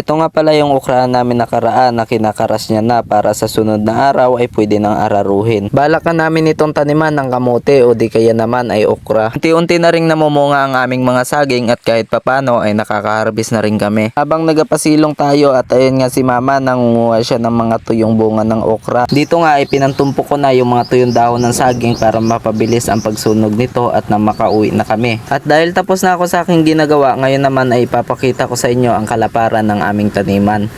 Ito nga pala yung ukrahan namin nakaraan na kinakaras niya na para sa sunod na araw ay pwede nang araruhin. Balakan namin itong taniman ng kamote o di kaya naman ay okra. Unti-unti na ring namumunga ang aming mga saging at kahit papano ay nakaka-harvest na rin kami. Habang nagapasilong tayo at ayun nga si mama nangunguha siya ng mga tuyong bunga ng okra. Dito nga ay pinantumpok ko na yung mga tuyong dahon ng saging para mapabilis ang pagsunog nito at na makauwi na kami. At dahil tapos na ako sa aking ginagawa, ngayon naman ay ipapakita ko sa inyo ang kalaparan ng aming taniman.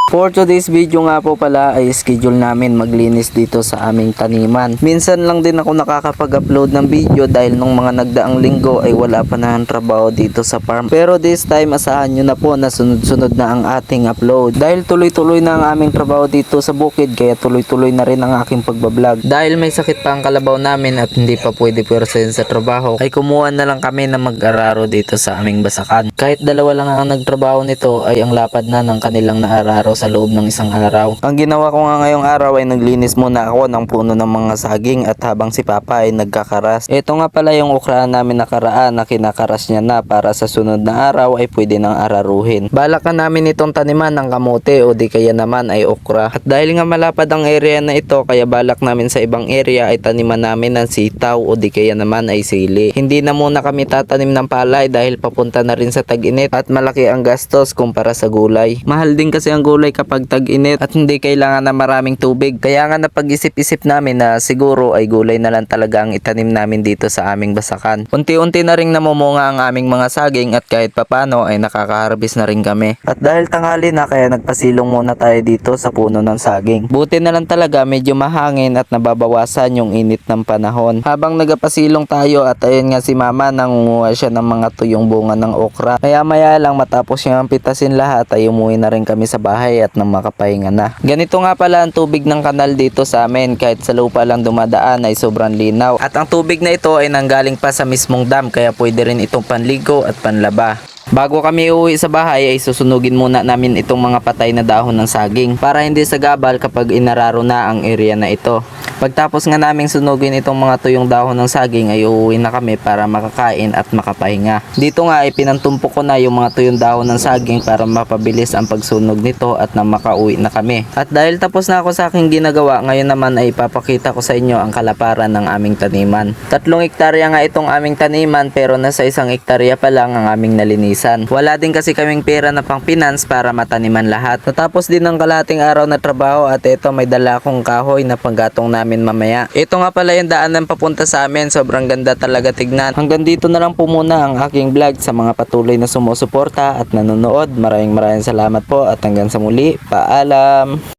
For today's video nga po pala ay schedule namin maglinis dito sa aming taniman. Minsan lang din ako nakakapag-upload ng video dahil nung mga nagdaang linggo ay wala pa na ang trabaho dito sa farm. Pero this time asahan nyo na po na sunod-sunod na ang ating upload. Dahil tuloy-tuloy na ang aming trabaho dito sa bukid kaya tuloy-tuloy na rin ang aking pagbablog. Dahil may sakit pa ang kalabaw namin at hindi pa pwede pwersahin sa trabaho ay kumuha na lang kami na mag-araro dito sa aming basakan. Kahit dalawa lang ang nagtrabaho nito ay ang lapad na ng kanilang naararo sa loob ng isang araw. Ang ginawa ko nga ngayong araw ay naglinis muna ako ng puno ng mga saging at habang si Papa ay nagkakaras. Ito nga pala yung ukrahan namin nakaraan na kinakaras niya na para sa sunod na araw ay pwede nang araruhin. Balakan namin itong taniman ng kamote o di kaya naman ay okra. At dahil nga malapad ang area na ito kaya balak namin sa ibang area ay taniman namin ng sitaw o di kaya naman ay sili. Hindi na muna kami tatanim ng palay dahil papunta na rin sa tag-init at malaki ang gastos kumpara sa gulay. Mahal din kasi ang gulay kapag tag-init at hindi kailangan na maraming tubig. Kaya nga napag-isip-isip namin na siguro ay gulay na lang talaga ang itanim namin dito sa aming basakan. Unti-unti na ring namumunga ang aming mga saging at kahit papano ay nakaka-harvest na rin kami. At dahil tanghali na kaya nagpasilong muna tayo dito sa puno ng saging. Buti na lang talaga medyo mahangin at nababawasan yung init ng panahon. Habang nagapasilong tayo at ayun nga si mama nangunguha siya ng mga tuyong bunga ng okra. Kaya maya lang matapos niyang pitasin lahat ay umuwi na rin kami sa bahay at makapahinga na. Ganito nga pala ang tubig ng kanal dito sa amin, kahit sa lupa lang dumadaan ay sobrang linaw. At ang tubig na ito ay nanggaling pa sa mismong dam kaya pwede rin itong panligo at panlaba. Bago kami uwi sa bahay ay susunugin muna namin itong mga patay na dahon ng saging para hindi sagabal kapag inararo na ang area na ito. Pagtapos nga naming sunugin itong mga tuyong dahon ng saging ay uuwi na kami para makakain at makapahinga. Dito nga ay pinantumpok ko na yung mga tuyong dahon ng saging para mapabilis ang pagsunog nito at na makauwi na kami. At dahil tapos na ako sa aking ginagawa, ngayon naman ay ipapakita ko sa inyo ang kalaparan ng aming taniman. 3 hektarya nga itong aming taniman pero nasa 1 hektarya pa lang ang aming nalinisan. Wala din kasi kaming pera na pang finance para mataniman lahat. Natapos din ng kalating araw na trabaho at ito may dala akong kahoy na panggatong namin mamaya. Ito nga pala yung daanan papunta sa amin. Sobrang ganda talaga tignan. Hanggang dito na lang po muna ang aking vlog. Sa mga patuloy na sumusuporta at nanonood, maraming salamat po at hanggang sa muli. Paalam!